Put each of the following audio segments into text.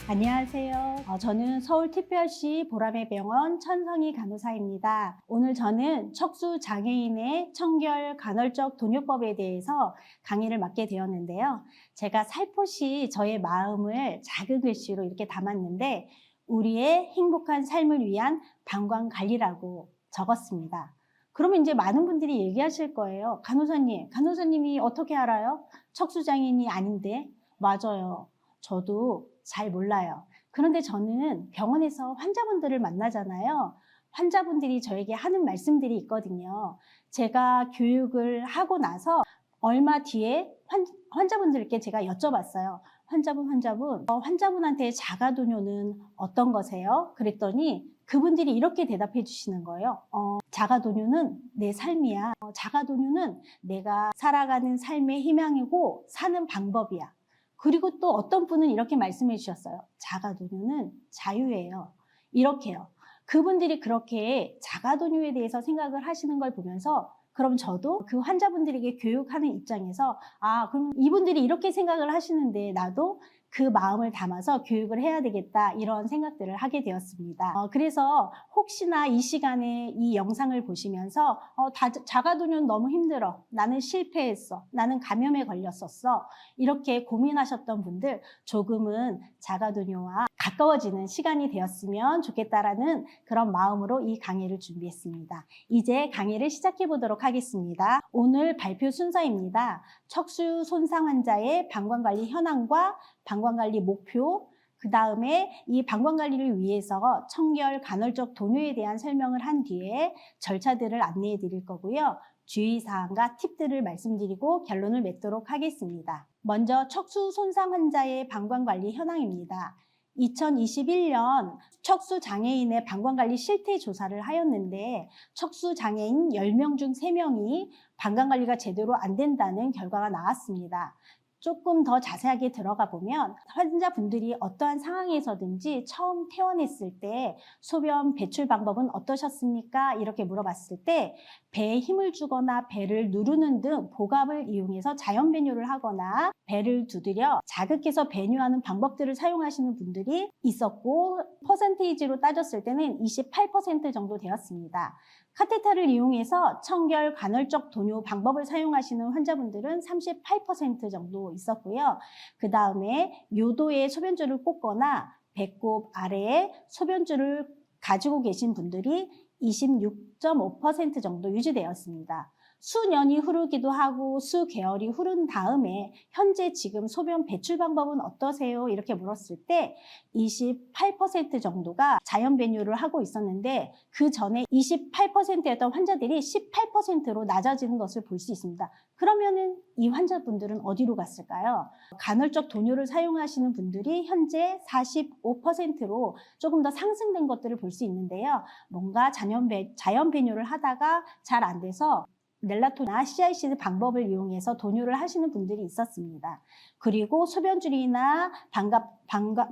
안녕하세요. 저는 서울특별시 보라매 병원 천성희 간호사입니다. 오늘 저는 척수장애인의 청결 간헐적 돈요법에 대해서 강의를 맡게 되었는데요. 제가 살포시 저의 마음을 작은 글씨로 이렇게 담았는데 우리의 행복한 삶을 위한 방광관리라고 적었습니다. 그러면 이제 많은 분들이 얘기하실 거예요. 간호사님이 어떻게 알아요? 척수장애인이 아닌데. 맞아요. 저도 잘 몰라요. 그런데 저는 병원에서 환자분들을 만나잖아요. 환자분들이 저에게 하는 말씀들이 있거든요. 제가 교육을 하고 나서 얼마 뒤에 환자분들께 제가 여쭤봤어요. 환자분한테 자가도뇨는 어떤 거세요? 그랬더니 그분들이 이렇게 대답해 주시는 거예요. 자가도뇨는 내 삶이야. 자가도뇨는 내가 살아가는 삶의 희망이고 사는 방법이야. 그리고 또 어떤 분은 이렇게 말씀해 주셨어요. 자가도뇨는 자유예요. 이렇게요. 그분들이 그렇게 자가도뇨에 대해서 생각을 하시는 걸 보면서 그럼 저도 그 환자분들에게 교육하는 입장에서 그럼 이분들이 이렇게 생각을 하시는데 나도 그 마음을 담아서 교육을 해야 되겠다 이런 생각들을 하게 되었습니다. 그래서 혹시나 이 시간에 이 영상을 보시면서 자가도뇨는 너무 힘들어. 나는 실패했어. 나는 감염에 걸렸었어. 이렇게 고민하셨던 분들 조금은 자가도뇨와 가까워지는 시간이 되었으면 좋겠다라는 그런 마음으로 이 강의를 준비했습니다. 이제 강의를 시작해 보도록 하겠습니다. 오늘 발표 순서입니다. 척수 손상 환자의 방광관리 현황과 방광관리 목표, 그 다음에 이 방광관리를 위해서 청결 간헐적 도뇨에 대한 설명을 한 뒤에 절차들을 안내해 드릴 거고요. 주의사항과 팁들을 말씀드리고 결론을 맺도록 하겠습니다. 먼저 척수 손상 환자의 방광관리 현황입니다. 2021년 척수장애인의 방광관리 실태조사를 하였는데 척수장애인 10명 중 3명이 방광관리가 제대로 안 된다는 결과가 나왔습니다. 조금 더 자세하게 들어가 보면 환자분들이 어떠한 상황에서든지 처음 퇴원했을 때 소변 배출 방법은 어떠셨습니까? 이렇게 물어봤을 때 배에 힘을 주거나 배를 누르는 등 복압을 이용해서 자연 배뇨를 하거나 배를 두드려 자극해서 배뇨하는 방법들을 사용하시는 분들이 있었고 퍼센테이지로 따졌을 때는 28% 정도 되었습니다. 카테터를 이용해서 청결 간헐적 도뇨 방법을 사용하시는 환자분들은 38% 정도 있었고요. 그 다음에 요도에 소변줄을 꽂거나 배꼽 아래에 소변줄을 가지고 계신 분들이 26.5% 정도 유지되었습니다. 수년이 흐르기도 하고 수개월이 흐른 다음에 현재 지금 소변 배출 방법은 어떠세요? 이렇게 물었을 때 28% 정도가 자연 배뇨를 하고 있었는데 그 전에 28%였던 환자들이 18%로 낮아지는 것을 볼 수 있습니다. 그러면은 이 환자분들은 어디로 갔을까요? 간헐적 도뇨를 사용하시는 분들이 현재 45%로 조금 더 상승된 것들을 볼 수 있는데요. 뭔가 자연 배뇨를 하다가 잘 안 돼서 넬라토나 CICD 방법을 이용해서 도뇨를 하시는 분들이 있었습니다. 그리고 소변줄이나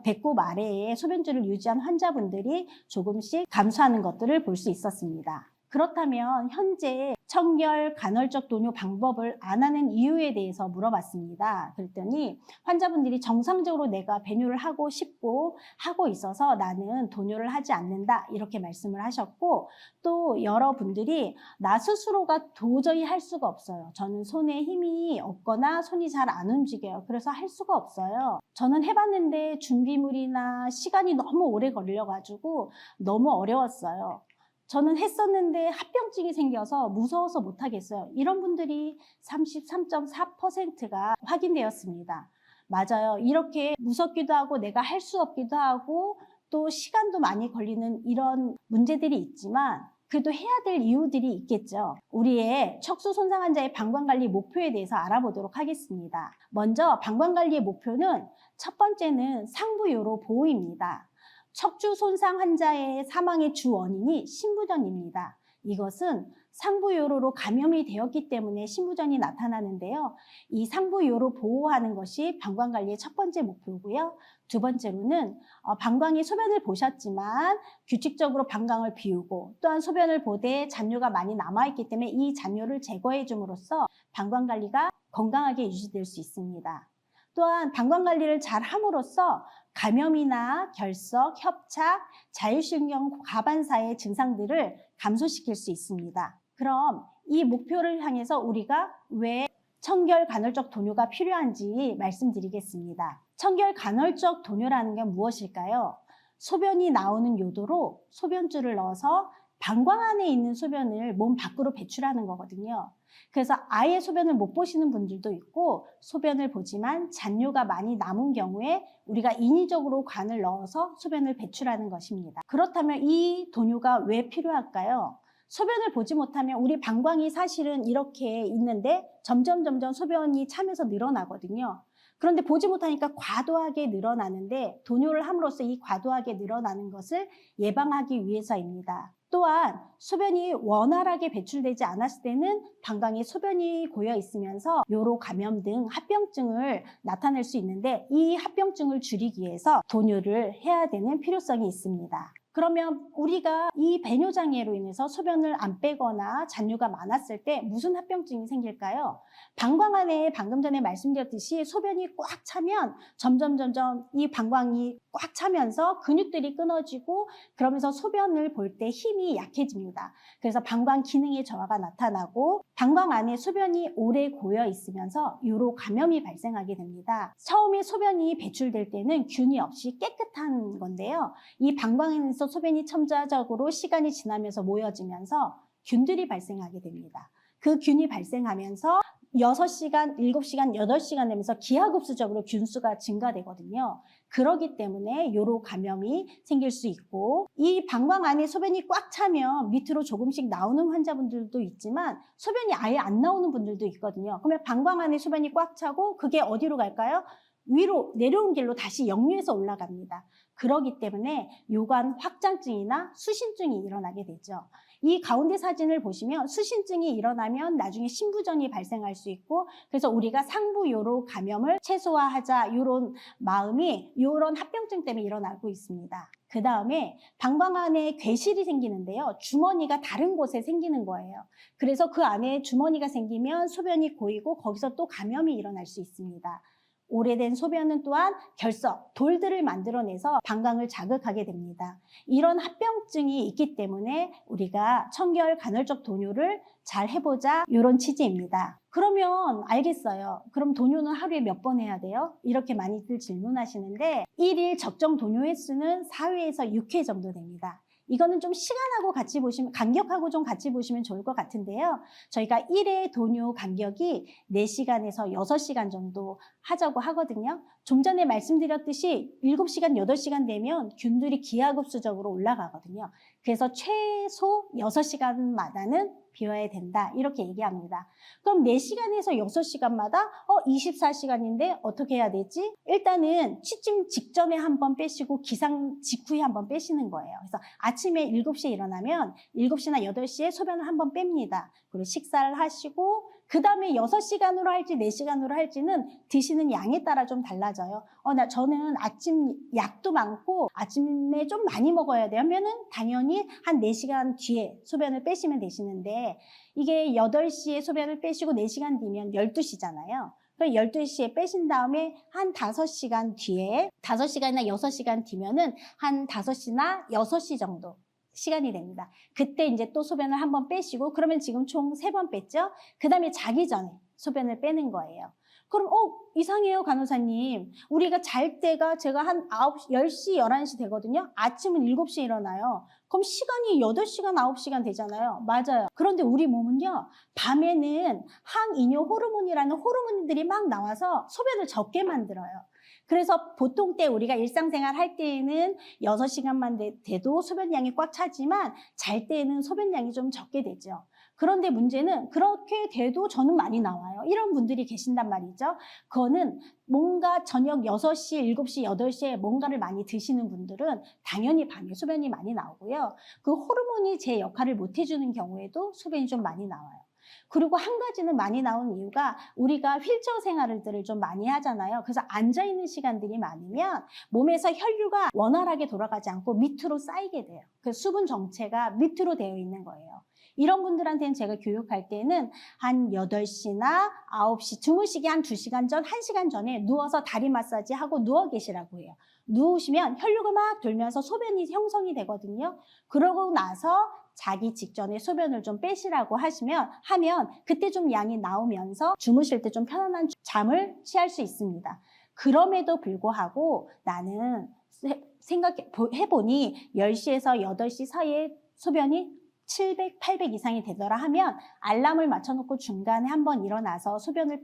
배꼽 아래에 소변줄을 유지한 환자분들이 조금씩 감소하는 것들을 볼 수 있었습니다. 그렇다면 현재 청결 간헐적 도뇨 방법을 안 하는 이유에 대해서 물어봤습니다. 그랬더니 환자분들이 정상적으로 내가 배뇨를 하고 싶고 하고 있어서 나는 도뇨를 하지 않는다 이렇게 말씀을 하셨고 또 여러분들이 나 스스로가 도저히 할 수가 없어요. 저는 손에 힘이 없거나 손이 잘 안 움직여요. 그래서 할 수가 없어요. 저는 해봤는데 준비물이나 시간이 너무 오래 걸려가지고 너무 어려웠어요. 저는 했었는데 합병증이 생겨서 무서워서 못하겠어요. 이런 분들이 33.4%가 확인되었습니다. 맞아요. 이렇게 무섭기도 하고 내가 할 수 없기도 하고 또 시간도 많이 걸리는 이런 문제들이 있지만 그래도 해야 될 이유들이 있겠죠. 우리의 척수 손상 환자의 방광관리 목표에 대해서 알아보도록 하겠습니다. 먼저 방광관리의 목표는 첫 번째는 상부요로 보호입니다. 척추 손상 환자의 사망의 주 원인이 신부전입니다. 이것은 상부요로로 감염이 되었기 때문에 신부전이 나타나는데요. 이 상부요로 보호하는 것이 방광관리의 첫 번째 목표고요. 두 번째로는 방광이 소변을 보셨지만 규칙적으로 방광을 비우고 또한 소변을 보되 잔뇨가 많이 남아있기 때문에 이 잔뇨를 제거해 줌으로써 방광관리가 건강하게 유지될 수 있습니다. 또한 방광관리를 잘 함으로써 감염이나 결석, 협착, 자율신경 과반사의 증상들을 감소시킬 수 있습니다. 그럼 이 목표를 향해서 우리가 왜 청결간헐적 도뇨가 필요한지 말씀드리겠습니다. 청결간헐적 도뇨라는 게 무엇일까요? 소변이 나오는 요도로 소변줄을 넣어서 방광 안에 있는 소변을 몸 밖으로 배출하는 거거든요. 그래서 아예 소변을 못 보시는 분들도 있고 소변을 보지만 잔뇨가 많이 남은 경우에 우리가 인위적으로 관을 넣어서 소변을 배출하는 것입니다. 그렇다면 이 도뇨가 왜 필요할까요? 소변을 보지 못하면 우리 방광이 사실은 이렇게 있는데 점점 소변이 차면서 늘어나거든요. 그런데 보지 못하니까 과도하게 늘어나는데 도뇨를 함으로써 이 과도하게 늘어나는 것을 예방하기 위해서입니다. 또한 소변이 원활하게 배출되지 않았을 때는 방광에 소변이 고여 있으면서 요로 감염 등 합병증을 나타낼 수 있는데 이 합병증을 줄이기 위해서 도뇨를 해야 되는 필요성이 있습니다. 그러면 우리가 이 배뇨장애로 인해서 소변을 안 빼거나 잔뇨가 많았을 때 무슨 합병증이 생길까요? 방광 안에 방금 전에 말씀드렸듯이 소변이 꽉 차면 점점 이 방광이 꽉 차면서 근육들이 끊어지고 그러면서 소변을 볼 때 힘이 약해집니다. 그래서 방광 기능의 저하가 나타나고 방광 안에 소변이 오래 고여 있으면서 요로 감염이 발생하게 됩니다. 처음에 소변이 배출될 때는 균이 없이 깨끗한 건데요. 이 방광에서 소변이 첨자적으로 시간이 지나면서 모여지면서 균들이 발생하게 됩니다. 그 균이 발생하면서 6시간, 7시간, 8시간 되면서 기하급수적으로 균수가 증가되거든요. 그러기 때문에 요로 감염이 생길 수 있고 이 방광 안에 소변이 꽉 차면 밑으로 조금씩 나오는 환자분들도 있지만 소변이 아예 안 나오는 분들도 있거든요. 그러면 방광 안에 소변이 꽉 차고 그게 어디로 갈까요? 위로 내려온 길로 다시 역류해서 올라갑니다. 그러기 때문에 요관 확장증이나 수신증이 일어나게 되죠. 이 가운데 사진을 보시면 수신증이 일어나면 나중에 신부전이 발생할 수 있고 그래서 우리가 상부 요로 감염을 최소화하자 이런 마음이 이런 합병증 때문에 일어나고 있습니다. 그 다음에 방광 안에 괴실이 생기는데요. 주머니가 다른 곳에 생기는 거예요. 그래서 그 안에 주머니가 생기면 소변이 고이고 거기서 또 감염이 일어날 수 있습니다. 오래된 소변은 또한 결석, 돌들을 만들어내서 방광을 자극하게 됩니다. 이런 합병증이 있기 때문에 우리가 청결간헐적 도뇨를 잘 해보자 이런 취지입니다. 그러면 알겠어요. 그럼 도뇨는 하루에 몇 번 해야 돼요? 이렇게 많이들 질문하시는데 1일 적정 도뇨 횟수는 4회에서 6회 정도 됩니다. 이거는 좀 시간하고 같이 보시면, 간격하고 좀 같이 보시면 좋을 것 같은데요. 저희가 1회 도뇨 간격이 4시간에서 6시간 정도 하자고 하거든요. 좀 전에 말씀드렸듯이 7시간, 8시간 되면 균들이 기하급수적으로 올라가거든요. 그래서 최소 6시간마다는 비워야 된다. 이렇게 얘기합니다. 그럼 4시간에서 6시간마다 24시간인데 어떻게 해야 되지? 일단은 취침 직전에 한번 빼시고 기상 직후에 한번 빼시는 거예요. 그래서 아침에 7시에 일어나면 7시나 8시에 소변을 한번 뺍니다. 그리고 식사를 하시고 그 다음에 6시간으로 할지 4시간으로 할지는 드시는 양에 따라 좀 달라져요. 저는 아침 약도 많고 아침에 좀 많이 먹어야 돼요. 하면은 당연히 한 4시간 뒤에 소변을 빼시면 되시는데 이게 8시에 소변을 빼시고 4시간 뒤면 12시잖아요. 그럼 12시에 빼신 다음에 한 5시간 뒤에 5시간이나 6시간 뒤면은 한 5시나 6시 정도 시간이 됩니다. 그때 이제 또 소변을 한번 빼시고 그러면 지금 총 3번 뺐죠? 그 다음에 자기 전에 소변을 빼는 거예요. 그럼 이상해요 간호사님. 우리가 잘 때가 제가 한 10시, 11시 되거든요. 아침은 7시에 일어나요. 그럼 시간이 8시간, 9시간 되잖아요. 맞아요. 그런데 우리 몸은요. 밤에는 항이뇨 호르몬이라는 호르몬들이 막 나와서 소변을 적게 만들어요. 그래서 보통 때 우리가 일상생활 할 때에는 6시간만 돼도 소변량이 꽉 차지만 잘 때에는 소변량이 좀 적게 되죠. 그런데 문제는 그렇게 돼도 저는 많이 나와요. 이런 분들이 계신단 말이죠. 그거는 뭔가 저녁 6시, 7시, 8시에 뭔가를 많이 드시는 분들은 당연히 밤에 소변이 많이 나오고요. 그 호르몬이 제 역할을 못 해주는 경우에도 소변이 좀 많이 나와요. 그리고 한 가지는 많이 나오는 이유가 우리가 휠체어 생활들을 좀 많이 하잖아요. 그래서 앉아있는 시간들이 많으면 몸에서 혈류가 원활하게 돌아가지 않고 밑으로 쌓이게 돼요. 그 수분 정체가 밑으로 되어 있는 거예요. 이런 분들한테는 제가 교육할 때는 한 8시나 9시, 주무시기 한 2시간 전, 1시간 전에 누워서 다리 마사지 하고 누워 계시라고 해요. 누우시면 혈류가 막 돌면서 소변이 형성이 되거든요. 그러고 나서 자기 직전에 소변을 좀 빼시라고 하면 그때 좀 양이 나오면서 주무실 때 좀 편안한 잠을 취할 수 있습니다. 그럼에도 불구하고 나는 생각해보니 10시에서 8시 사이에 소변이 700, 800 이상이 되더라 하면 알람을 맞춰놓고 중간에 한번 일어나서 소변을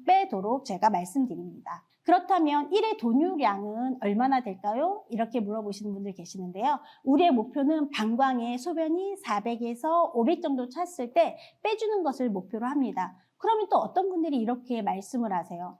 빼도록 제가 말씀드립니다. 그렇다면 1회 돈유량은 얼마나 될까요? 이렇게 물어보시는 분들 계시는데요. 우리의 목표는 방광에 소변이 400에서 500 정도 찼을 때 빼주는 것을 목표로 합니다. 그러면 또 어떤 분들이 이렇게 말씀을 하세요.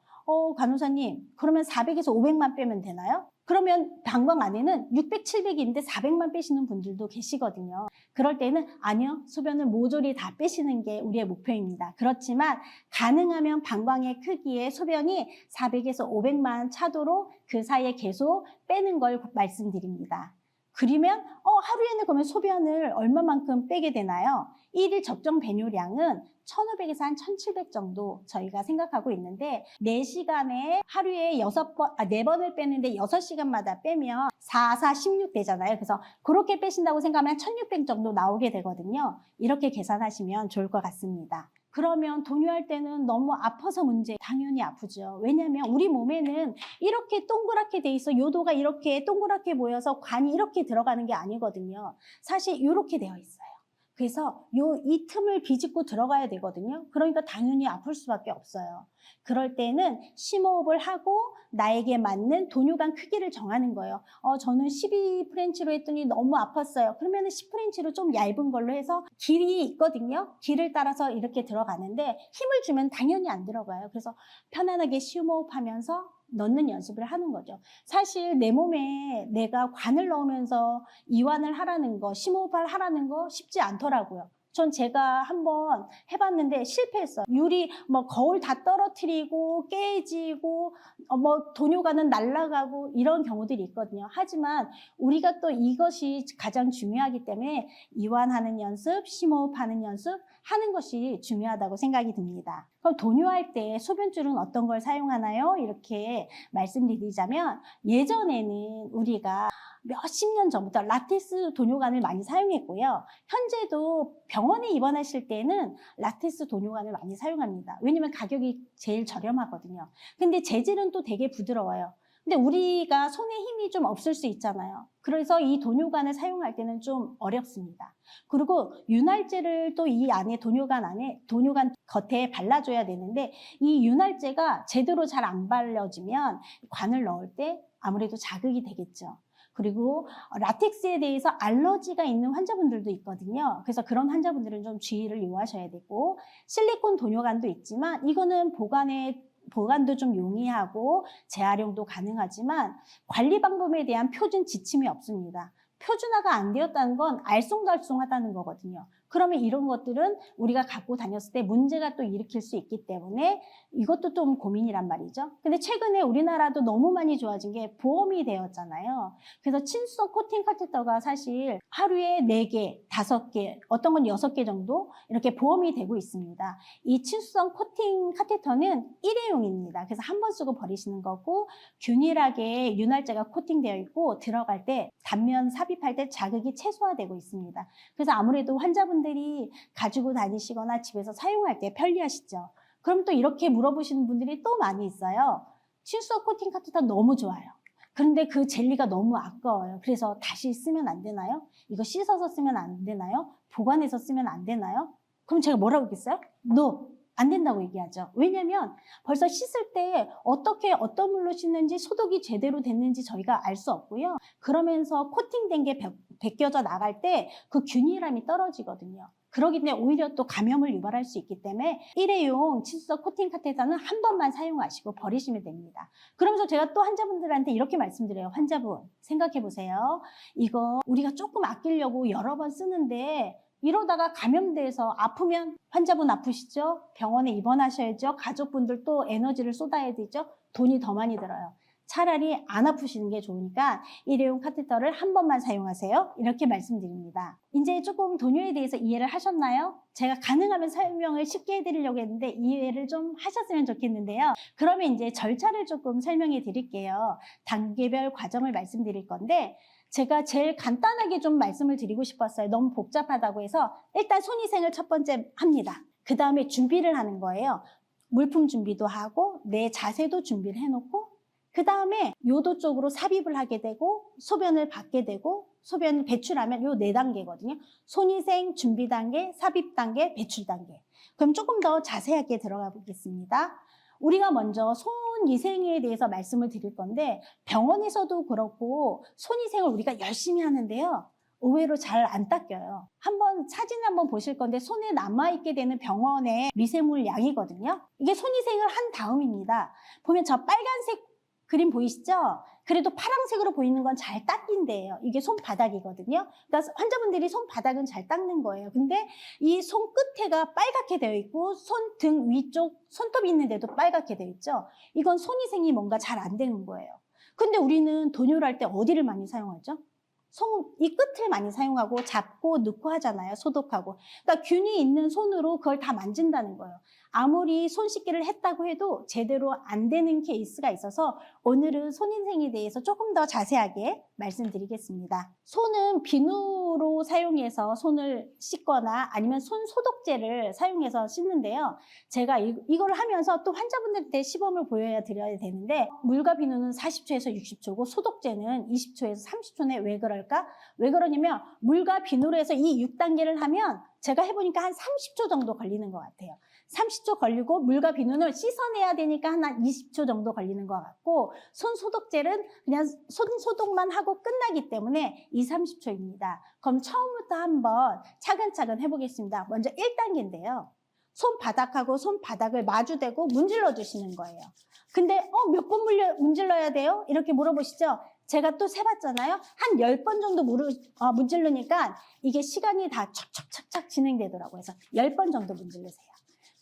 간호사님, 그러면 400에서 500만 빼면 되나요? 그러면 방광 안에는 600, 700인데 400만 빼시는 분들도 계시거든요. 그럴 때는 아니요, 소변을 모조리 다 빼시는 게 우리의 목표입니다. 그렇지만 가능하면 방광의 크기에 소변이 400에서 500만 차도록 그 사이에 계속 빼는 걸 말씀드립니다. 그러면 하루에는 그러면 소변을 얼마만큼 빼게 되나요? 1일 적정 배뇨량은 1500에서 한 1700 정도 저희가 생각하고 있는데 4시간에 하루에 4번을 빼는데 6시간마다 빼면 4, 4, 16 되잖아요. 그래서 그렇게 빼신다고 생각하면 1600 정도 나오게 되거든요. 이렇게 계산하시면 좋을 것 같습니다. 그러면 돈유할 때는 너무 아파서 문제, 당연히 아프죠. 왜냐하면 우리 몸에는 이렇게 동그랗게 돼 있어. 요도가 이렇게 동그랗게 보여서 관이 이렇게 들어가는 게 아니거든요. 사실 이렇게 되어 있어요. 그래서 이 틈을 비집고 들어가야 되거든요. 그러니까 당연히 아플 수밖에 없어요. 그럴 때는 심호흡을 하고 나에게 맞는 돈유관 크기를 정하는 거예요. 저는 12프렌치로 했더니 너무 아팠어요. 그러면 10프렌치로 좀 얇은 걸로 해서 길이 있거든요. 길을 따라서 이렇게 들어가는데 힘을 주면 당연히 안 들어가요. 그래서 편안하게 심호흡하면서 넣는 연습을 하는 거죠. 사실 내 몸에 내가 관을 넣으면서 이완을 하라는 거, 심호흡을 하라는 거 쉽지 않더라고요. 전 제가 한번 해봤는데 실패했어요. 유리 거울 다 떨어뜨리고 깨지고 돈유관은 날아가고 이런 경우들이 있거든요. 하지만 우리가 또 이것이 가장 중요하기 때문에 이완하는 연습, 심호흡하는 연습 하는 것이 중요하다고 생각이 듭니다. 그럼 돈유할 때 소변줄은 어떤 걸 사용하나요? 이렇게 말씀드리자면 예전에는 우리가 몇십 년 전부터 라텍스 돈유관을 많이 사용했고요. 현재도 병원에 입원하실 때는 라텍스 돈유관을 많이 사용합니다. 왜냐면 가격이 제일 저렴하거든요. 근데 재질은 또 되게 부드러워요. 근데 우리가 손에 힘이 좀 없을 수 있잖아요. 그래서 이 돈유관을 사용할 때는 좀 어렵습니다. 그리고 윤활제를 또 이 안에 돈유관 겉에 발라줘야 되는데 이 윤활제가 제대로 잘 안 발라지면 관을 넣을 때 아무래도 자극이 되겠죠. 그리고 라텍스에 대해서 알러지가 있는 환자분들도 있거든요. 그래서 그런 환자분들은 좀 주의를 요하셔야 되고 실리콘 돈유관도 있지만 이거는 보관도 좀 용이하고 재활용도 가능하지만 관리 방법에 대한 표준 지침이 없습니다. 표준화가 안 되었다는 건 알쏭달쏭하다는 거거든요. 그러면 이런 것들은 우리가 갖고 다녔을 때 문제가 또 일으킬 수 있기 때문에 이것도 좀 고민이란 말이죠. 근데 최근에 우리나라도 너무 많이 좋아진 게 보험이 되었잖아요. 그래서 친수성 코팅 카테터가 사실 하루에 4개, 5개, 어떤 건 6개 정도 이렇게 보험이 되고 있습니다. 이 친수성 코팅 카테터는 일회용입니다. 그래서 한 번 쓰고 버리시는 거고 균일하게 윤활제가 코팅되어 있고 들어갈 때 단면 삽입할 때 자극이 최소화되고 있습니다. 그래서 아무래도 환자분들이 가지고 다니시거나 집에서 사용할 때 편리하시죠. 그럼 또 이렇게 물어보시는 분들이 또 많이 있어요. 친수성 코팅 카테터 너무 좋아요. 그런데 그 젤리가 너무 아까워요. 그래서 다시 쓰면 안 되나요? 이거 씻어서 쓰면 안 되나요? 보관해서 쓰면 안 되나요? 그럼 제가 뭐라고 했겠어요? No. 안 된다고 얘기하죠. 왜냐면 벌써 씻을 때 어떤 물로 씻는지 소독이 제대로 됐는지 저희가 알 수 없고요. 그러면서 코팅된 게 벗겨져 나갈 때 그 균일함이 떨어지거든요. 그러기 때문에 오히려 또 감염을 유발할 수 있기 때문에 일회용 친수성 코팅 카테터는 한 번만 사용하시고 버리시면 됩니다. 그러면서 제가 또 환자분들한테 이렇게 말씀드려요. 환자분 생각해 보세요. 이거 우리가 조금 아끼려고 여러 번 쓰는데 이러다가 감염돼서 아프면 환자분 아프시죠? 병원에 입원하셔야죠. 가족분들 또 에너지를 쏟아야 되죠. 돈이 더 많이 들어요. 차라리 안 아프시는 게 좋으니까 일회용 카테터를 한 번만 사용하세요. 이렇게 말씀드립니다. 이제 조금 도뇨에 대해서 이해를 하셨나요? 제가 가능하면 설명을 쉽게 해드리려고 했는데 이해를 좀 하셨으면 좋겠는데요. 그러면 이제 절차를 조금 설명해 드릴게요. 단계별 과정을 말씀드릴 건데 제가 제일 간단하게 좀 말씀을 드리고 싶었어요. 너무 복잡하다고 해서 일단 손위생을 첫 번째 합니다. 그 다음에 준비를 하는 거예요. 물품 준비도 하고 내 자세도 준비를 해놓고 그 다음에 요도 쪽으로 삽입을 하게 되고 소변을 받게 되고 소변을 배출하면 요 4단계거든요. 손위생, 준비 단계, 삽입 단계, 배출 단계. 그럼 조금 더 자세하게 들어가 보겠습니다. 우리가 먼저 손위생에 대해서 말씀을 드릴 건데 병원에서도 그렇고 손위생을 우리가 열심히 하는데요. 의외로 잘 안 닦여요. 한번 사진 한번 보실 건데 손에 남아있게 되는 병원의 미세물 양이거든요. 이게 손위생을 한 다음입니다. 보면 저 빨간색 그림 보이시죠? 그래도 파란색으로 보이는 건 잘 닦인대요. 이게 손바닥이거든요. 그러니까 환자분들이 손바닥은 잘 닦는 거예요. 근데 이 손끝에가 빨갛게 되어 있고 손등 위쪽 손톱이 있는 데도 빨갛게 되어 있죠. 이건 손위생이 뭔가 잘 안 되는 거예요. 근데 우리는 돈요를 할 때 어디를 많이 사용하죠? 이 끝을 많이 사용하고 잡고 넣고 하잖아요. 소독하고. 그러니까 균이 있는 손으로 그걸 다 만진다는 거예요. 아무리 손 씻기를 했다고 해도 제대로 안 되는 케이스가 있어서 오늘은 손위생에 대해서 조금 더 자세하게 말씀드리겠습니다. 손은 비누로 사용해서 손을 씻거나 아니면 손 소독제를 사용해서 씻는데요. 제가 이걸 하면서 또 환자분들한테 시범을 보여드려야 되는데 물과 비누는 40초에서 60초고 소독제는 20초에서 30초 내 왜 그럴까? 왜 그러냐면 물과 비누로 해서 이 6단계를 하면 제가 해보니까 한 30초 정도 걸리는 것 같아요. 30초 걸리고 물과 비누를 씻어내야 되니까 한 20초 정도 걸리는 것 같고 손 소독젤은 그냥 손 소독만 하고 끝나기 때문에 30초입니다. 그럼 처음부터 한번 차근차근 해보겠습니다. 먼저 1단계인데요. 손바닥하고 손바닥을 마주대고 문질러 주시는 거예요. 근데 몇 번 문질러야 돼요? 이렇게 물어보시죠? 제가 또 세봤잖아요. 한 10번 정도 문질르니까 이게 시간이 다 척척척척 진행되더라고요. 그래서 10번 정도 문질르세요.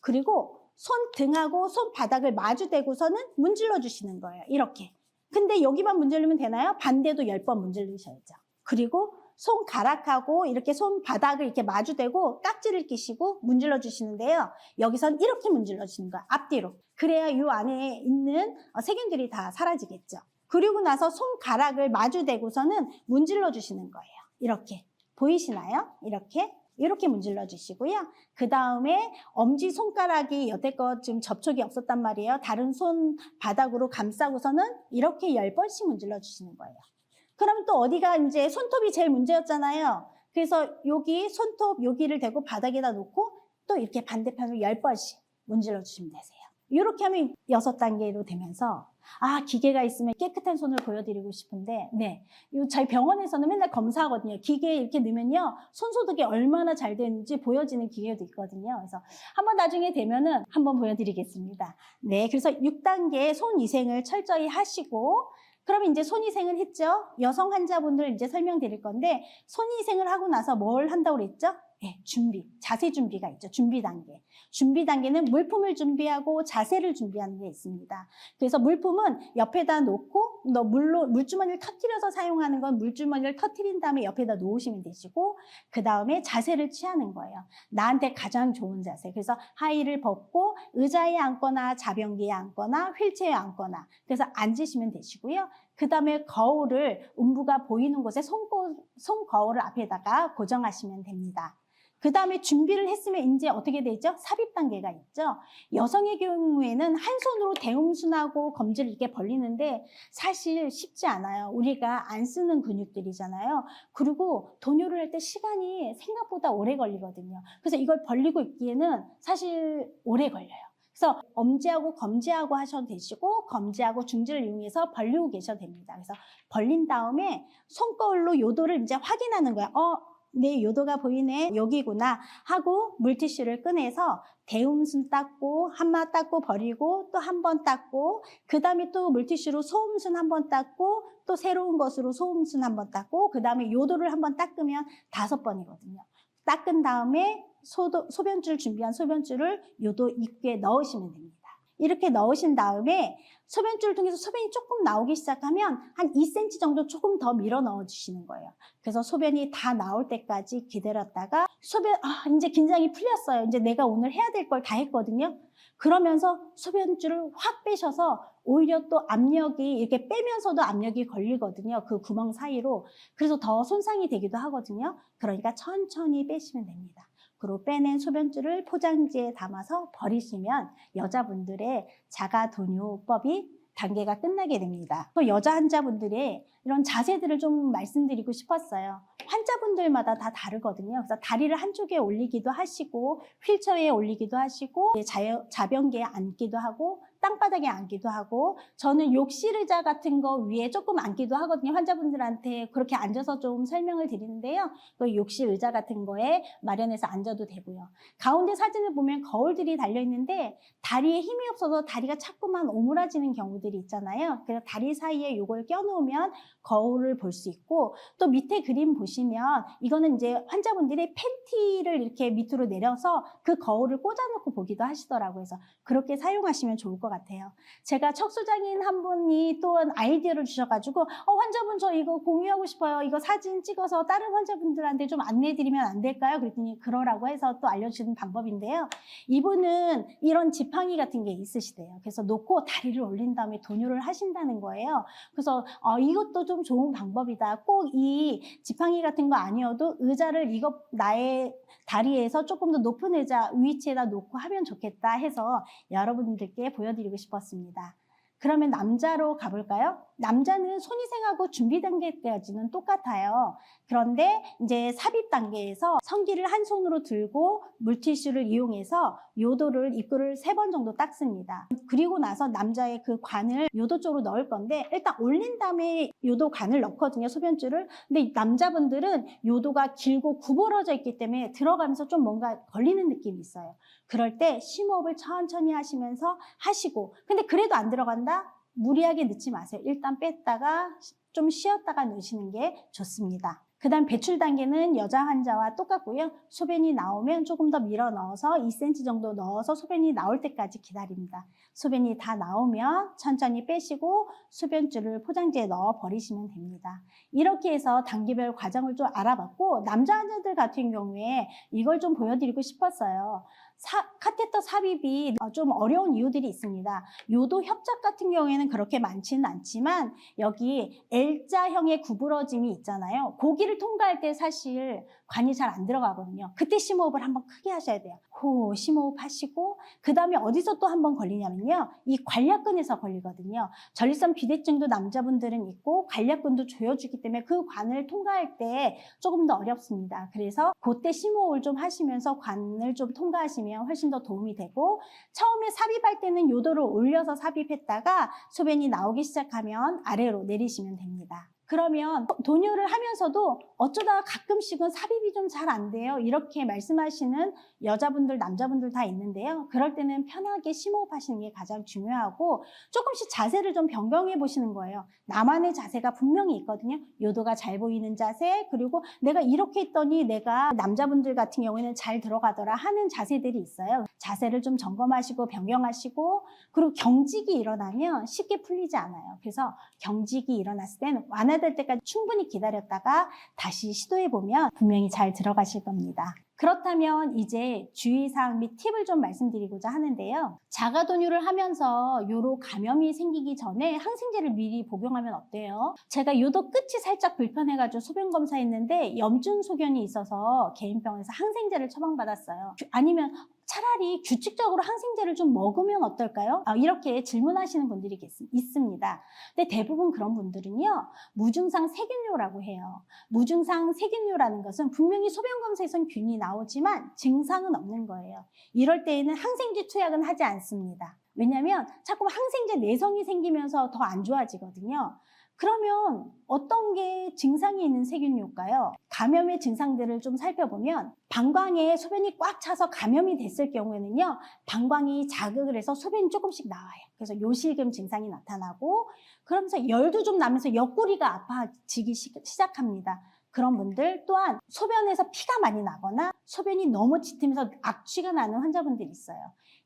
그리고 손등하고 손바닥을 마주대고서는 문질러 주시는 거예요. 이렇게. 근데 여기만 문질르면 되나요? 반대도 10번 문질르셔야죠. 그리고 손가락하고 이렇게 손바닥을 이렇게 마주대고 깍지를 끼시고 문질러 주시는데요. 여기선 이렇게 문질러 주시는 거예요. 앞뒤로. 그래야 이 안에 있는 세균들이 다 사라지겠죠. 그리고 나서 손가락을 마주대고서는 문질러 주시는 거예요. 이렇게. 보이시나요? 이렇게 문질러 주시고요. 그 다음에 엄지손가락이 여태껏 지금 접촉이 없었단 말이에요. 다른 손바닥으로 감싸고서는 이렇게 10번씩 문질러 주시는 거예요. 그럼 또 어디가 이제 손톱이 제일 문제였잖아요. 그래서 여기 손톱 여기를 대고 바닥에다 놓고 또 이렇게 반대편으로 10번씩 문질러 주시면 되세요. 이렇게 하면 6단계로 되면서 기계가 있으면 깨끗한 손을 보여드리고 싶은데 저희 병원에서는 맨날 검사하거든요. 기계에 이렇게 넣으면요 손 소독이 얼마나 잘 되는지 보여지는 기계도 있거든요. 그래서 한번 나중에 되면은 한번 보여드리겠습니다. 그래서 6단계 손위생을 철저히 하시고 그러면 이제 손위생을 했죠. 여성 환자분들 이제 설명드릴 건데 손위생을 하고 나서 뭘 한다고 그랬죠? 준비, 자세 준비가 있죠. 준비 단계. 준비 단계는 물품을 준비하고 자세를 준비하는 게 있습니다. 그래서 물품은 옆에다 놓고 물주머니를 터뜨려서 사용하는 건 물주머니를 터뜨린 다음에 옆에다 놓으시면 되시고 그 다음에 자세를 취하는 거예요. 나한테 가장 좋은 자세. 그래서 하의를 벗고 의자에 앉거나 자변기에 앉거나 휠체어에 앉거나 그래서 앉으시면 되시고요. 그 다음에 거울을 음부가 보이는 곳에 손거울을 앞에다가 고정하시면 됩니다. 그 다음에 준비를 했으면 이제 어떻게 되죠? 삽입 단계가 있죠. 여성의 경우에는 한 손으로 대음순하고 검지를 이렇게 벌리는데 사실 쉽지 않아요. 우리가 안 쓰는 근육들이잖아요. 그리고 돈요를 할 때 시간이 생각보다 오래 걸리거든요. 그래서 이걸 벌리고 있기에는 사실 오래 걸려요. 그래서 엄지하고 검지하고 하셔도 되시고 검지하고 중지를 이용해서 벌리고 계셔도 됩니다. 그래서 벌린 다음에 손거울로 요도를 이제 확인하는 거예요. 내 요도가 보이네. 여기구나 하고 물티슈를 꺼내서 대음순 닦고 한마 닦고 버리고 또 한 번 닦고 그 다음에 또 물티슈로 소음순 한 번 닦고 또 새로운 것으로 소음순 한 번 닦고 그 다음에 요도를 한 번 닦으면 5번이거든요. 닦은 다음에 소변줄 준비한 소변줄을 요도 입구에 넣으시면 됩니다. 이렇게 넣으신 다음에 소변줄을 통해서 소변이 조금 나오기 시작하면 한 2cm 정도 조금 더 밀어 넣어 주시는 거예요. 그래서 소변이 다 나올 때까지 기다렸다가 이제 긴장이 풀렸어요. 이제 내가 오늘 해야 될 걸 다 했거든요. 그러면서 소변줄을 확 빼셔서 오히려 또 압력이 이렇게 빼면서도 압력이 걸리거든요. 그 구멍 사이로. 그래서 더 손상이 되기도 하거든요. 그러니까 천천히 빼시면 됩니다. 그리고 빼낸 소변줄을 포장지에 담아서 버리시면 여자분들의 자가도뇨법이 단계가 끝나게 됩니다. 또 여자 환자분들의 이런 자세들을 좀 말씀드리고 싶었어요. 환자분들마다 다 다르거든요. 그래서 다리를 한쪽에 올리기도 하시고 휠체어에 올리기도 하시고 자변기에 앉기도 하고 땅바닥에 앉기도 하고 저는 욕실 의자 같은 거 위에 조금 앉기도 하거든요. 환자분들한테 그렇게 앉아서 좀 설명을 드리는데요. 그 욕실 의자 같은 거에 마련해서 앉아도 되고요. 가운데 사진을 보면 거울들이 달려있는데 다리에 힘이 없어서 다리가 자꾸만 오므라지는 경우들이 있잖아요. 그래서 다리 사이에 이걸 껴놓으면 거울을 볼 수 있고 또 밑에 그림 보시면 이거는 이제 환자분들이 팬티를 이렇게 밑으로 내려서 그 거울을 꽂아놓고 보기도 하시더라고요. 그래서 그렇게 사용하시면 좋을 것 같아요. 제가 척수장애인 한 분이 또 아이디어를 주셔가지고 환자분 저 이거 공유하고 싶어요. 이거 사진 찍어서 다른 환자분들한테 좀 안내해드리면 안 될까요? 그랬더니 그러라고 해서 또 알려주는 방법인데요. 이분은 이런 지팡이 같은 게 있으시대요. 그래서 놓고 다리를 올린 다음에 도뇨를 하신다는 거예요. 그래서 이것도 좀 좋은 방법이다. 꼭 이 지팡이 같은 거 아니어도 의자를 나의 다리에서 조금 더 높은 의자 위치에다 놓고 하면 좋겠다 해서 여러분들께 보여드리고 싶었습니다. 그러면 남자로 가볼까요? 남자는 손위생하고 준비 단계까지는 똑같아요. 그런데 이제 삽입 단계에서 성기를 한 손으로 들고 물티슈를 이용해서 요도를 입구를 3번 정도 닦습니다. 그리고 나서 남자의 그 관을 요도 쪽으로 넣을 건데 일단 올린 다음에 요도 관을 넣거든요. 소변줄을. 근데 남자분들은 요도가 길고 구부러져 있기 때문에 들어가면서 좀 뭔가 걸리는 느낌이 있어요. 그럴 때 심호흡을 천천히 하시면서 하시고 근데 그래도 안 들어간다? 무리하게 넣지 마세요. 일단 뺐다가 좀 쉬었다가 넣으시는 게 좋습니다. 그 다음 배출 단계는 여자 환자와 똑같고요. 소변이 나오면 조금 더 밀어 넣어서 2cm 정도 넣어서 소변이 나올 때까지 기다립니다. 소변이 다 나오면 천천히 빼시고 소변줄을 포장지에 넣어 버리시면 됩니다. 이렇게 해서 단계별 과정을 좀 알아봤고 남자 환자들 같은 경우에 이걸 좀 보여드리고 싶었어요. 카테터 삽입이 좀 어려운 이유들이 있습니다. 요도 협착 같은 경우에는 그렇게 많지는 않지만 여기 L자형의 구부러짐이 있잖아요. 고기를 통과할 때 사실 관이 잘 안 들어가거든요. 그때 심호흡을 한번 크게 하셔야 돼요. 호 심호흡 하시고 그 다음에 어디서 또 한번 걸리냐면요. 이 관략근에서 걸리거든요. 전립선 비대증도 남자분들은 있고 관략근도 조여주기 때문에 그 관을 통과할 때 조금 더 어렵습니다. 그래서 그때 심호흡을 좀 하시면서 관을 좀 통과하시면 훨씬 더 도움이 되고 처음에 삽입할 때는 요도를 올려서 삽입했다가 소변이 나오기 시작하면 아래로 내리시면 됩니다. 그러면 도뇨를 하면서도 어쩌다가 가끔씩은 삽입이 좀 잘 안 돼요. 이렇게 말씀하시는 여자분들, 남자분들 다 있는데요. 그럴 때는 편하게 심호흡하시는 게 가장 중요하고 조금씩 자세를 좀 변경해 보시는 거예요. 나만의 자세가 분명히 있거든요. 요도가 잘 보이는 자세, 그리고 내가 이렇게 했더니 내가 남자분들 같은 경우에는 잘 들어가더라 하는 자세들이 있어요. 자세를 좀 점검하시고 변경하시고 그리고 경직이 일어나면 쉽게 풀리지 않아요. 그래서 경직이 일어났을 때는 완화될 때까지 충분히 기다렸다가 다시 시도해보면 분명히 잘 들어가실 겁니다. 그렇다면 이제 주의사항 및 팁을 좀 말씀드리고자 하는데요. 자가도뇨를 하면서 요로 감염이 생기기 전에 항생제를 미리 복용하면 어때요? 제가 요도 끝이 살짝 불편해가지고 소변 검사했는데 염증 소견이 있어서 개인병원에서 항생제를 처방받았어요. 아니면 차라리 규칙적으로 항생제를 좀 먹으면 어떨까요? 이렇게 질문하시는 분들이 있습니다. 근데 대부분 그런 분들은요. 무증상 세균뇨라고 해요. 무증상 세균뇨라는 것은 분명히 소변 검사에선 균이 나오지만 증상은 없는 거예요. 이럴 때에는 항생제 투약은 하지 않습니다. 왜냐하면 자꾸 항생제 내성이 생기면서 더 안 좋아지거든요. 그러면 어떤 게 증상이 있는 세균일까요? 감염의 증상들을 좀 살펴보면 방광에 소변이 꽉 차서 감염이 됐을 경우에는요. 방광이 자극을 해서 소변이 조금씩 나와요. 그래서 요실금 증상이 나타나고 그러면서 열도 좀 나면서 옆구리가 아파지기 시작합니다. 그런 분들 또한 소변에서 피가 많이 나거나 소변이 너무 짙으면서 악취가 나는 환자분들이 있어요.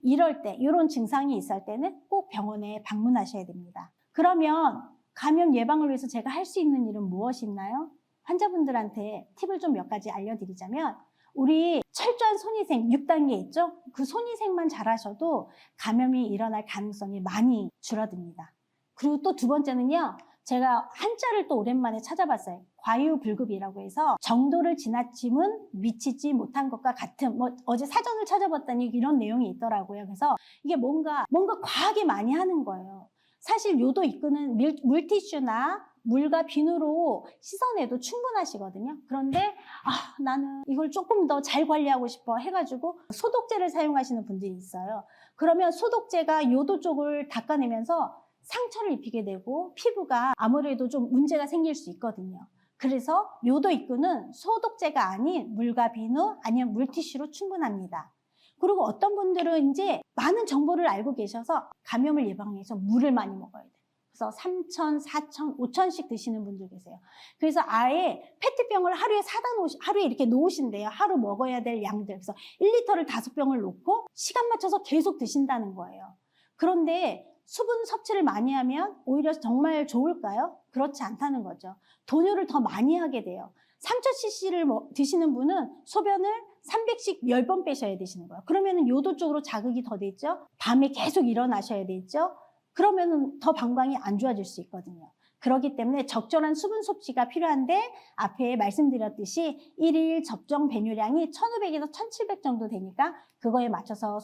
이럴 때, 이런 증상이 있을 때는 꼭 병원에 방문하셔야 됩니다. 그러면 감염 예방을 위해서 제가 할 수 있는 일은 무엇이 있나요? 환자분들한테 팁을 좀 몇 가지 알려드리자면, 우리 철저한 손위생 6단계 있죠? 그 손위생만 잘하셔도 감염이 일어날 가능성이 많이 줄어듭니다. 그리고 또 두 번째는요, 제가 한자를 또 오랜만에 찾아봤어요. 과유불급이라고 해서 정도를 지나침은 미치지 못한 것과 같은, 어제 사전을 찾아봤더니 이런 내용이 있더라고요. 그래서 이게 뭔가 과하게 많이 하는 거예요. 사실 요도 입구는 물티슈나 물과 비누로 씻어내도 충분하시거든요. 그런데 나는 이걸 조금 더 잘 관리하고 싶어 해가지고 소독제를 사용하시는 분들이 있어요. 그러면 소독제가 요도 쪽을 닦아내면서 상처를 입히게 되고 피부가 아무래도 좀 문제가 생길 수 있거든요. 그래서 요도 입구는 소독제가 아닌 물과 비누 아니면 물티슈로 충분합니다. 그리고 어떤 분들은 이제 많은 정보를 알고 계셔서 감염을 예방하기 위해서 물을 많이 먹어야 돼요. 그래서 3,000, 4,000, 5,000씩 드시는 분들 계세요. 그래서 아예 페트병을 하루에 이렇게 놓으신대요. 하루 먹어야 될 양들. 그래서 1리터를 5병을 놓고 시간 맞춰서 계속 드신다는 거예요. 그런데 수분 섭취를 많이 하면 오히려 정말 좋을까요? 그렇지 않다는 거죠. 돈유를 더 많이 하게 돼요. 3,000cc를 드시는 분은 소변을 300씩 10번 빼셔야 되시는 거예요. 그러면 요도 쪽으로 자극이 더 되죠. 밤에 계속 일어나셔야 되죠. 그러면 더 방광이 안 좋아질 수 있거든요. 그렇기 때문에 적절한 수분 섭취가 필요한데 앞에 말씀드렸듯이 1일 적정 배뇨량이 1,500에서 1,700 정도 되니까 그거에 맞춰서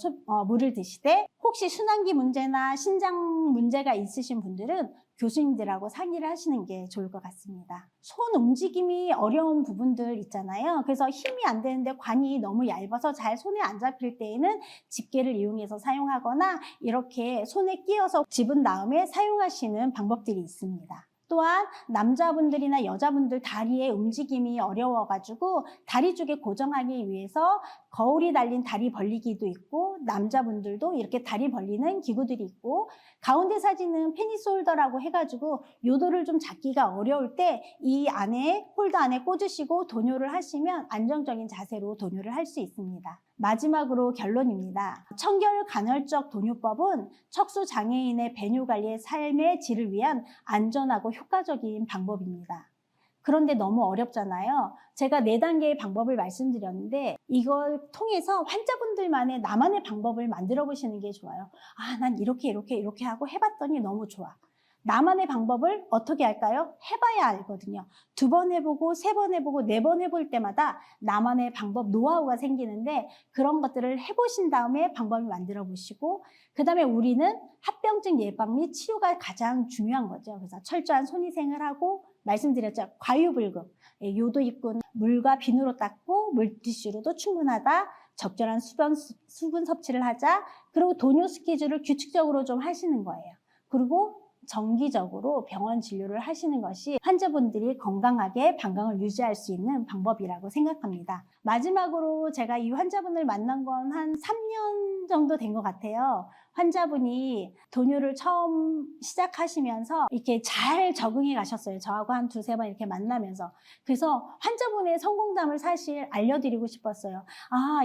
물을 드시되, 혹시 순환기 문제나 신장 문제가 있으신 분들은 교수님들하고 상의를 하시는 게 좋을 것 같습니다. 손 움직임이 어려운 부분들 있잖아요. 그래서 힘이 안 되는데 관이 너무 얇아서 잘 손에 안 잡힐 때에는 집게를 이용해서 사용하거나 이렇게 손에 끼워서 집은 다음에 사용하시는 방법들이 있습니다. 또한 남자분들이나 여자분들 다리의 움직임이 어려워가지고 다리 쪽에 고정하기 위해서 거울이 달린 다리 벌리기도 있고, 남자분들도 이렇게 다리 벌리는 기구들이 있고, 가운데 사진은 페니스 홀더라고 해가지고 요도를 좀 잡기가 어려울 때 이 안에 홀더 안에 꽂으시고 도뇨를 하시면 안정적인 자세로 도뇨를 할 수 있습니다. 마지막으로 결론입니다. 청결간헐적 도뇨법은 척수장애인의 배뇨관리의 삶의 질을 위한 안전하고 효과적인 방법입니다. 그런데 너무 어렵잖아요. 제가 4단계의 방법을 말씀드렸는데 이걸 통해서 환자분들만의 나만의 방법을 만들어 보시는 게 좋아요. 난 이렇게 하고 해봤더니 너무 좋아. 나만의 방법을 어떻게 할까요? 해봐야 알거든요. 2번 해보고 3번 해보고 4번 해볼 때마다 나만의 방법, 노하우가 생기는데 그런 것들을 해보신 다음에 방법을 만들어 보시고, 그 다음에 우리는 합병증 예방 및 치료가 가장 중요한 거죠. 그래서 철저한 손위생을 하고, 말씀드렸죠. 과유불급, 요도 입구는 물과 비누로 닦고 물티슈로도 충분하다. 적절한 수분 섭취를 하자. 그리고 도뇨 스케줄을 규칙적으로 좀 하시는 거예요. 그리고 정기적으로 병원 진료를 하시는 것이 환자분들이 건강하게 방광을 유지할 수 있는 방법이라고 생각합니다. 마지막으로 제가 이 환자분을 만난 건 한 3년 정도 된 것 같아요. 환자분이 도뇨를 처음 시작하시면서 이렇게 잘 적응해 가셨어요. 저하고 한 2-3번 이렇게 만나면서. 그래서 환자분의 성공담을 사실 알려드리고 싶었어요.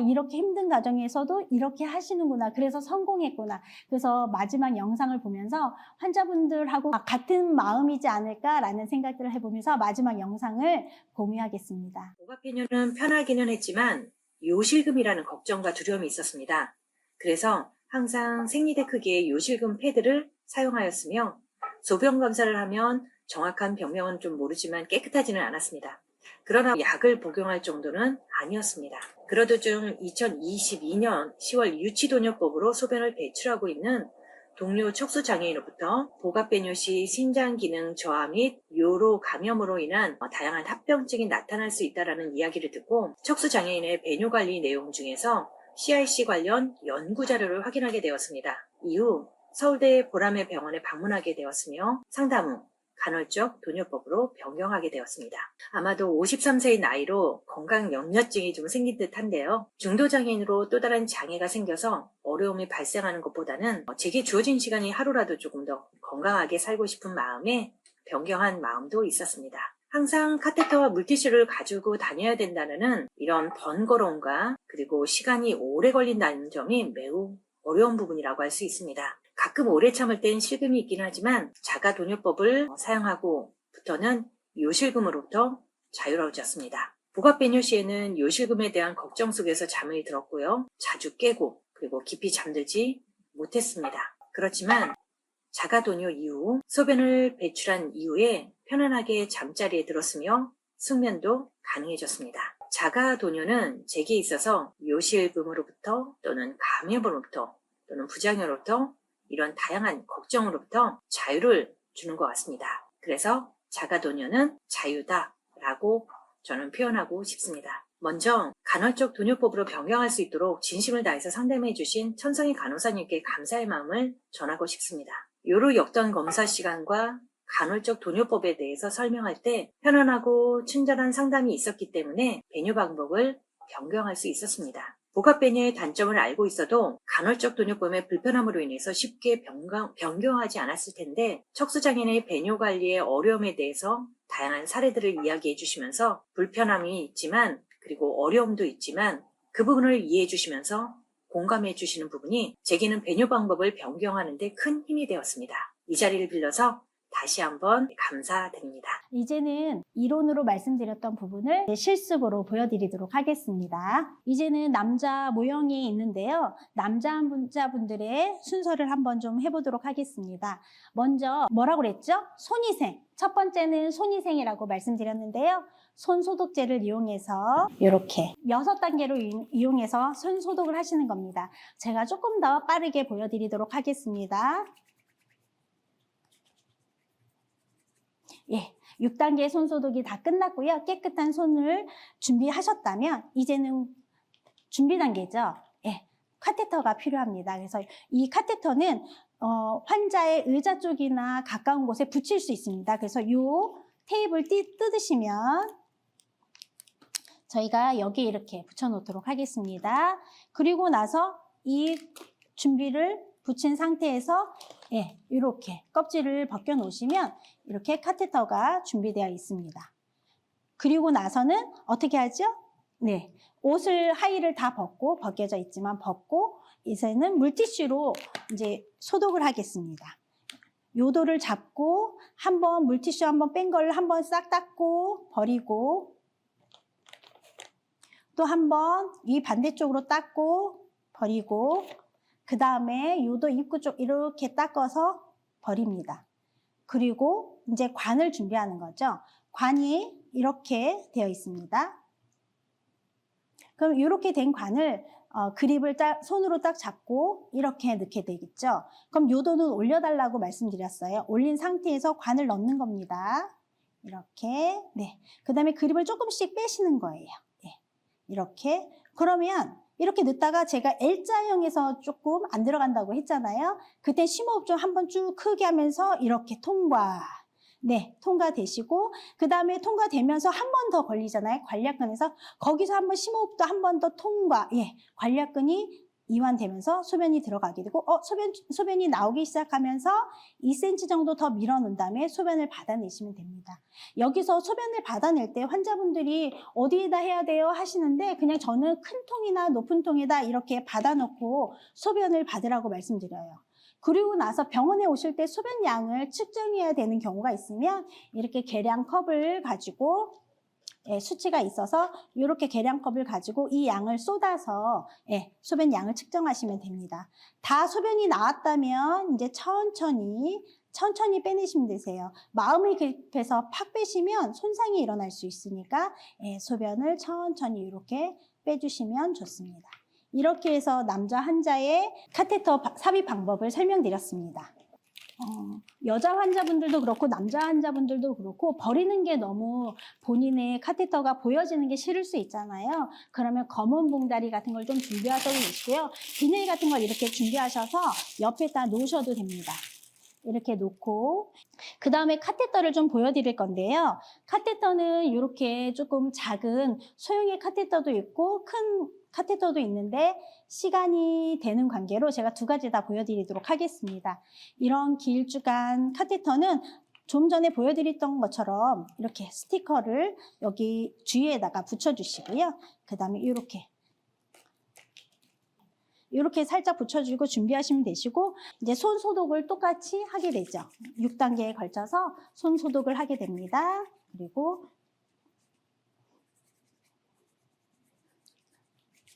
이렇게 힘든 과정에서도 이렇게 하시는구나. 그래서 성공했구나. 그래서 마지막 영상을 보면서 환자분들하고 같은 마음이지 않을까라는 생각들을 해보면서 마지막 영상을 공유하겠습니다. 복압배뇨는 편하기는 했지만 요실금이라는 걱정과 두려움이 있었습니다. 그래서 항상 생리대 크기의 요실금 패드를 사용하였으며, 소변 검사를 하면 정확한 병명은 좀 모르지만 깨끗하지는 않았습니다. 그러나 약을 복용할 정도는 아니었습니다. 그러던 중 2022년 10월 유치도뇨법으로 소변을 배출하고 있는 동료 척수장애인으로부터 복압배뇨 시 신장기능 저하 및 요로 감염으로 인한 다양한 합병증이 나타날 수 있다는 이야기를 듣고 척수장애인의 배뇨관리 내용 중에서 CIC 관련 연구 자료를 확인하게 되었습니다. 이후 서울대 보라매 병원에 방문하게 되었으며 상담 후 간헐적 도뇨법으로 변경하게 되었습니다. 아마도 53세의 나이로 건강 염려증이 좀 생긴 듯한데요. 중도장애인으로 또 다른 장애가 생겨서 어려움이 발생하는 것보다는 제게 주어진 시간이 하루라도 조금 더 건강하게 살고 싶은 마음에 변경한 마음도 있었습니다. 항상 카테터와 물티슈를 가지고 다녀야 된다는 이런 번거로움과 그리고 시간이 오래 걸린다는 점이 매우 어려운 부분이라고 할 수 있습니다. 가끔 오래 참을 땐 실금이 있긴 하지만 자가도뇨법을 사용하고부터는 요실금으로부터 자유로워졌습니다. 복합배뇨 시에는 요실금에 대한 걱정 속에서 잠을 들었고요. 자주 깨고 그리고 깊이 잠들지 못했습니다. 그렇지만 자가도뇨 이후 소변을 배출한 이후에 편안하게 잠자리에 들었으며 숙면도 가능해졌습니다. 자가도뇨는 제게 있어서 요실금으로부터 또는 감염으로부터 또는 부작용으로부터 이런 다양한 걱정으로부터 자유를 주는 것 같습니다. 그래서 자가도뇨는 자유다라고 저는 표현하고 싶습니다. 먼저 간헐적 도뇨법으로 변경할 수 있도록 진심을 다해서 상담해 주신 천성희 간호사님께 감사의 마음을 전하고 싶습니다. 요로 역던 검사 시간과 간헐적 도뇨법에 대해서 설명할 때 편안하고 친절한 상담이 있었기 때문에 배뇨 방법을 변경할 수 있었습니다. 복합배뇨의 단점을 알고 있어도 간헐적 도뇨법의 불편함으로 인해서 쉽게 변경하지 않았을 텐데 척수장애인의 배뇨 관리의 어려움에 대해서 다양한 사례들을 이야기해 주시면서 불편함이 있지만 그리고 어려움도 있지만 그 부분을 이해해 주시면서 공감해 주시는 부분이 제게는 배뇨 방법을 변경하는 데 큰 힘이 되었습니다. 이 자리를 빌려서 다시 한번 감사드립니다. 이제는 이론으로 말씀드렸던 부분을 실습으로 보여드리도록 하겠습니다. 이제는 남자 모형이 있는데요. 남자분들의 순서를 한번 좀 해보도록 하겠습니다. 먼저 뭐라고 그랬죠? 손위생. 첫 번째는 손위생이라고 말씀드렸는데요. 손소독제를 이용해서 이렇게 6단계로 이용해서 손소독을 하시는 겁니다. 제가 조금 더 빠르게 보여드리도록 하겠습니다. 예, 6단계 손소독이 다 끝났고요. 깨끗한 손을 준비하셨다면 이제는 준비 단계죠. 예, 카테터가 필요합니다. 그래서 이 카테터는 환자의 의자 쪽이나 가까운 곳에 붙일 수 있습니다. 그래서 이 테이블 뜯으시면 저희가 여기 이렇게 붙여놓도록 하겠습니다. 그리고 나서 이 준비를 붙인 상태에서 예, 이렇게 껍질을 벗겨 놓으시면 이렇게 카테터가 준비되어 있습니다. 그리고 나서는 어떻게 하죠? 네, 옷을 하의를 다 벗겨져 있지만 벗고 이제는 물티슈로 이제 소독을 하겠습니다. 요도를 잡고 한번 물티슈 한번 뺀 걸 한번 싹 닦고 버리고 또 한번 이 반대쪽으로 닦고 버리고 그 다음에 요도 입구 쪽 이렇게 닦아서 버립니다. 그리고 이제 관을 준비하는 거죠. 관이 이렇게 되어 있습니다. 그럼 이렇게 된 관을 그립을 손으로 딱 잡고 이렇게 넣게 되겠죠. 그럼 요도는 올려달라고 말씀드렸어요. 올린 상태에서 관을 넣는 겁니다. 이렇게. 네. 그 다음에 그립을 조금씩 빼시는 거예요. 네. 이렇게. 그러면 이렇게 넣다가 제가 L자형에서 조금 안 들어간다고 했잖아요. 그때 심호흡 좀 한번 쭉 크게 하면서 이렇게 통과. 네, 통과되시고 그 다음에 통과되면서 한 번 더 걸리잖아요. 관략근에서 거기서 한번 심호흡도 한 번 더 통과. 예, 관략근이 이완되면서 소변이 들어가게 되고 소변이 나오기 시작하면서 2cm 정도 더 밀어놓은 다음에 소변을 받아내시면 됩니다. 여기서 소변을 받아낼 때 환자분들이 어디에다 해야 돼요 하시는데 그냥 저는 큰 통이나 높은 통에다 이렇게 받아놓고 소변을 받으라고 말씀드려요. 그리고 나서 병원에 오실 때 소변량을 측정해야 되는 경우가 있으면 이렇게 계량컵을 가지고 수치가 있어서 이렇게 계량컵을 가지고 이 양을 쏟아서 소변 양을 측정하시면 됩니다. 다 소변이 나왔다면 이제 천천히 빼내시면 되세요. 마음이 급해서 팍 빼시면 손상이 일어날 수 있으니까 소변을 천천히 이렇게 빼주시면 좋습니다. 이렇게 해서 남자 환자의 카테터 삽입 방법을 설명드렸습니다. 여자 환자분들도 그렇고 남자 환자분들도 그렇고 버리는 게 너무 본인의 카테터가 보여지는 게 싫을 수 있잖아요. 그러면 검은 봉다리 같은 걸 좀 준비하셔도 되시고요. 비닐 같은 걸 이렇게 준비하셔서 옆에다 놓으셔도 됩니다. 이렇게 놓고 그 다음에 카테터를 좀 보여드릴 건데요. 카테터는 이렇게 조금 작은 소형의 카테터도 있고 큰 카테터도 있는데 시간이 되는 관계로 제가 두 가지 다 보여드리도록 하겠습니다. 이런 길쭉한 카테터는 좀 전에 보여드렸던 것처럼 이렇게 스티커를 여기 주위에다가 붙여주시고요. 그 다음에 이렇게 이렇게 살짝 붙여주고 준비하시면 되시고 이제 손 소독을 똑같이 하게 되죠. 6단계에 걸쳐서 손 소독을 하게 됩니다.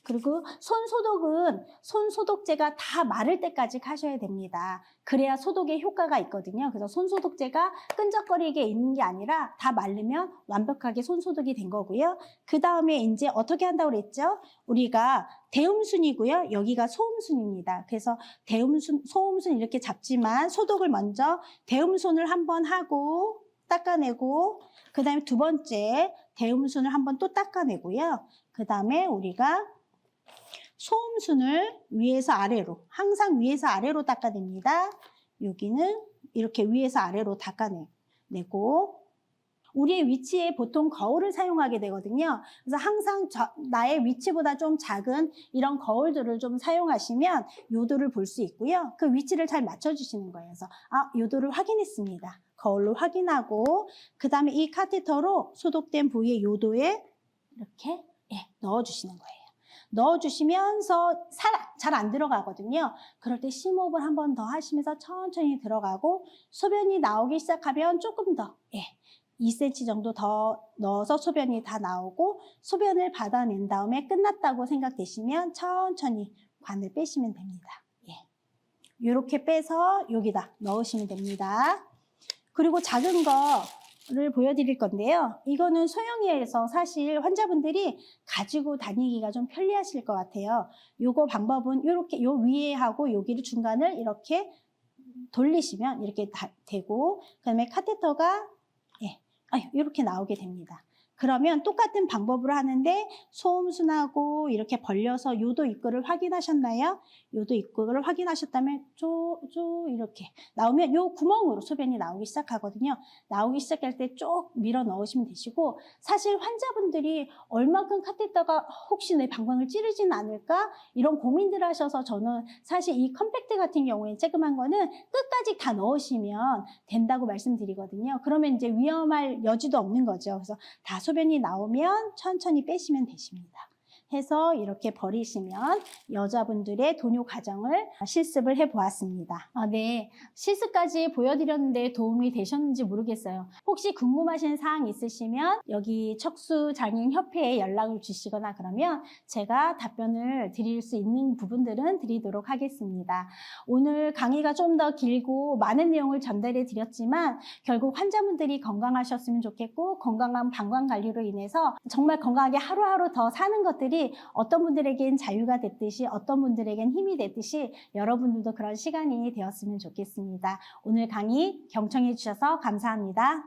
그리고 손 소독제가 다 마를 때까지 하셔야 됩니다. 그래야 소독에 효과가 있거든요. 그래서 손 소독제가 끈적거리게 있는 게 아니라 다 마르면 완벽하게 손 소독이 된 거고요. 그 다음에 이제 어떻게 한다고 그랬죠? 우리가 대음순이고요. 여기가 소음순입니다. 그래서 소음순 이렇게 잡지만 소독을 먼저 대음순을 한번 하고 닦아내고 그 다음에 두 번째 대음순을 한번 또 닦아내고요. 그 다음에 우리가 소음순을 위에서 아래로, 항상 위에서 아래로 닦아냅니다. 여기는 이렇게 위에서 아래로 닦아내고, 우리의 위치에 보통 거울을 사용하게 되거든요. 그래서 항상 나의 위치보다 좀 작은 이런 거울들을 좀 사용하시면 요도를 볼 수 있고요. 그 위치를 잘 맞춰주시는 거예요. 그래서 요도를 확인했습니다. 거울로 확인하고, 그 다음에 이 카테터로 소독된 부위의 요도에 이렇게 넣어주시는 거예요. 넣어주시면서 잘 안 들어가거든요. 그럴 때 심호흡을 한 번 더 하시면서 천천히 들어가고 소변이 나오기 시작하면 조금 더 2cm 정도 더 넣어서 소변이 다 나오고 소변을 받아낸 다음에 끝났다고 생각되시면 천천히 관을 빼시면 됩니다. 이렇게 빼서 여기다 넣으시면 됩니다. 그리고 작은 거를 보여드릴 건데요. 이거는 소형이어서 사실 환자분들이 가지고 다니기가 좀 편리하실 것 같아요. 요거 방법은 이렇게 요 위에 하고 여기를 중간을 이렇게 돌리시면 이렇게 되고 그다음에 카테터가 이렇게 나오게 됩니다. 그러면 똑같은 방법으로 하는데 소음순하고 이렇게 벌려서 요도 입구를 확인하셨나요? 요도 입구를 확인하셨다면 이렇게 나오면 요 구멍으로 소변이 나오기 시작하거든요. 나오기 시작할 때 쭉 밀어 넣으시면 되시고 사실 환자분들이 얼마큼 카테터가 혹시 내 방광을 찌르지는 않을까? 이런 고민들 하셔서 저는 사실 이 컴팩트 같은 경우에 쬐끔한 거는 끝까지 다 넣으시면 된다고 말씀드리거든요. 그러면 이제 위험할 여지도 없는 거죠. 그래서 다 소변이 나오면 천천히 빼시면 되십니다. 해서 이렇게 버리시면 여자분들의 돈요 과정을 실습을 해보았습니다. 네, 실습까지 보여드렸는데 도움이 되셨는지 모르겠어요. 혹시 궁금하신 사항 있으시면 여기 척수장애인협회에 연락을 주시거나 그러면 제가 답변을 드릴 수 있는 부분들은 드리도록 하겠습니다. 오늘 강의가 좀 더 길고 많은 내용을 전달해 드렸지만 결국 환자분들이 건강하셨으면 좋겠고 건강한 방광관리로 인해서 정말 건강하게 하루하루 더 사는 것들이 어떤 분들에겐 자유가 됐듯이 어떤 분들에겐 힘이 됐듯이 여러분들도 그런 시간이 되었으면 좋겠습니다. 오늘 강의 경청해 주셔서 감사합니다.